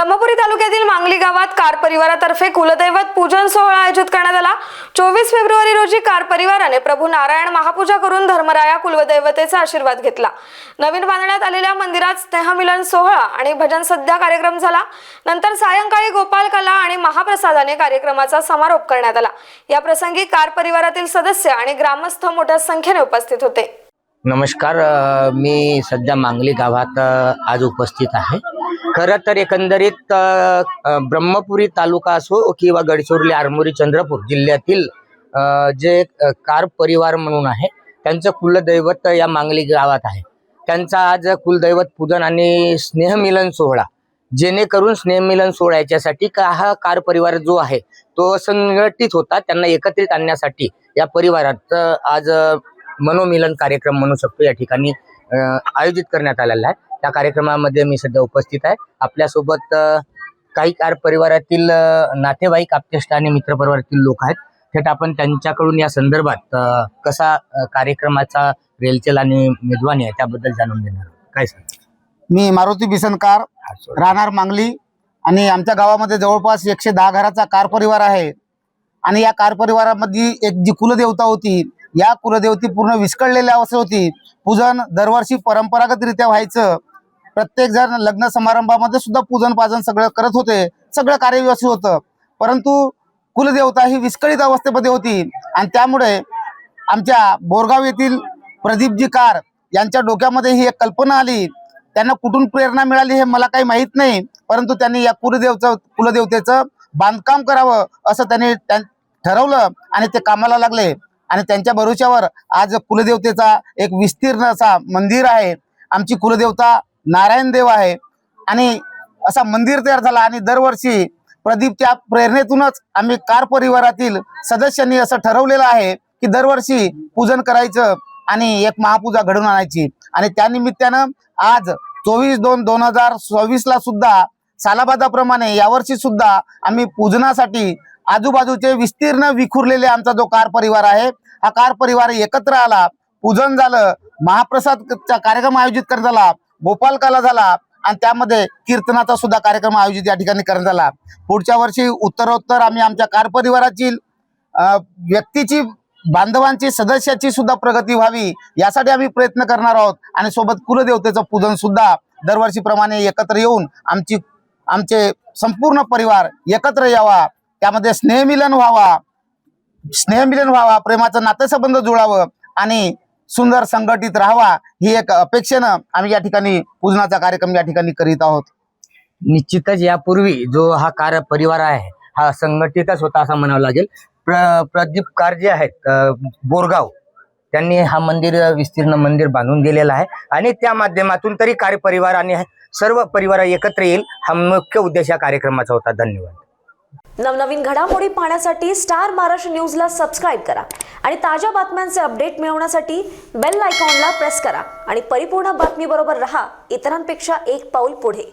ब्रह्मपुरी तालुक्यातील मांगली गावात कार परिवारातर्फे कुलदैवत पूजन सोहळा आयोजित करण्यात आला। 24 फेब्रुवारी रोजी कार परिवाराने प्रभू नारायण महापूजा करून धर्मराया कुलदैवतेचा आशीर्वाद घेतला। नवीन बांधण्यात आलेल्या मंदिरात स्नेहमिलन सोहळा आणि भजन सध्या कार्यक्रम झाला। नंतर सायंकाळी गोपाल कला आणि महाप्रसादाने कार्यक्रमाचा समारोप करण्यात आला। या प्रसंगी कार परिवारातील सदस्य आणि ग्रामस्थ मोठ्या संख्येने उपस्थित होते। नमस्कार, मी सध्या मांगली गावात आज उपस्थित आहे। खरं तर एकंदरीत ब्रह्मपुरी तालुका असो किंवा गडचिरोली, आरमोरी, चंद्रपूर जिल्ह्यातील जे कार परिवार म्हणून आहे त्यांचं कुलदैवत या मांगली गावात आहे। त्यांचा आज कुलदैवत पूजन आणि स्नेहमिलन सोहळा, जेणेकरून स्नेहमिलन सोहळा याच्यासाठी हा कार परिवार जो आहे तो संघटित होता, त्यांना एकत्रित आणण्यासाठी या परिवारात आज मनोमिलन कार्यक्रम म्हणू शकतो या ठिकाणी आयोजित करण्यात आलेला आहे। त्या कार्यक्रमामध्ये मी सध्या उपस्थित आहे। आपल्यासोबत काही कार परिवारातील नातेवाईक, आप्तेष्ट आणि मित्र परिवारातील लोक आहेत। थेट आपण त्यांच्याकडून या संदर्भात कसा कार्यक्रमाचा रेलचेल आणि मेजवानी आहे त्याबद्दल जाणून घेणार आहोत। काय सांग? मी मारुती बिसनकार, राहणार मांगली, आणि आमच्या गावामध्ये जवळपास 110 घराचा कार परिवार आहे। आणि या कार परिवारामध्ये एक जी कुलदेवता होती, या कुलदेवती पूर्ण विस्कळलेल्या अवस्थेत होती। पूजन दरवर्षी परंपरागतरित्या व्हायचं। प्रत्येक जण लग्न समारंभामध्ये सुद्धा पूजन पाजन सगळं करत होते, सगळं कार्य व्यवस्थित होतं। परंतु कुलदेवता ही विस्कळीत अवस्थेमध्ये होती आणि त्यामुळे आमच्या बोरगाव येथील प्रदीपजी कार यांच्या डोक्यामध्ये ही एक कल्पना आली। त्यांना कुठून प्रेरणा मिळाली हे मला काही माहीत नाही, परंतु त्यांनी या कुलदेवतेचं बांधकाम करावं असं त्यांनी ठरवलं आणि ते कामाला लागले। आणि त्यांच्या भरोश्यावर आज कुलदेवतेचा एक विस्तीर्ण असा मंदिर आहे। आमची कुलदेवता नारायण देव आहे आणि असा मंदिर तयार झाला। आणि दरवर्षी प्रदीपच्या प्रेरणेतूनच आम्ही कार परिवारातील सदस्यांनी असं ठरवलेलं आहे की दरवर्षी पूजन करायचं आणि एक महापूजा घडवून आणायची। आणि त्यानिमित्तानं आज 24/2/2024 ला सुद्धा सालाबादाप्रमाणे यावर्षी सुद्धा आम्ही पूजनासाठी आजूबाजूचे विस्तीर्ण विखुरलेले आमचा जो कार परिवार आहे, हा कार परिवार एकत्र आला। पूजन झालं, महाप्रसादचा कार्यक्रम आयोजित करण्यात आला, गोपाल कला झाला आणि त्यामध्ये कीर्तनाचा सुद्धा कार्यक्रम आयोजित या ठिकाणी करण्यात आला। पुढच्या वर्षी उत्तरोत्तर आम्ही आमच्या कार परिवाराची व्यक्तीची, बांधवांची, सदस्याची सुद्धा प्रगती व्हावी यासाठी आम्ही प्रयत्न करणार आहोत। आणि सोबत कुलदेवतेचं पूजन सुद्धा दरवर्षीप्रमाणे एकत्र येऊन आमचे संपूर्ण परिवार एकत्र यावा, त्यामध्ये स्नेहमिलन व्हावा, प्रेमाचं नातेसंबंध जुळावं आणि सुंदर संघटित राहावा, ही एक अपेक्षेनं आम्ही या ठिकाणी पूजनाचा कार्यक्रम या ठिकाणी करीत आहोत। निश्चितच यापूर्वी जो हा कार परिवार आहे हा संघटितच होता असं म्हणावं लागेल। प्रदीप कार जे आहेत बोरगाव, त्यांनी हा विस्तीर्ण मंदिर बांधून गेलेला आहे आणि त्या माध्यमातून तरी कार परिवार आणि सर्व परिवार एकत्र येईल हा मुख्य उद्देश या कार्यक्रमाचा होता। धन्यवाद। नवनवीन घडामोडी पाहण्यासाठी स्टार महाराष्ट्र न्यूजला सबस्क्राईब करा आणि ताज्या बातम्यांचे अपडेट मिळवण्यासाठी बेल आयकॉनला प्रेस करा आणि परिपूर्ण बातमी बरोबर रहा, इतरांपेक्षा एक पाऊल पुढे।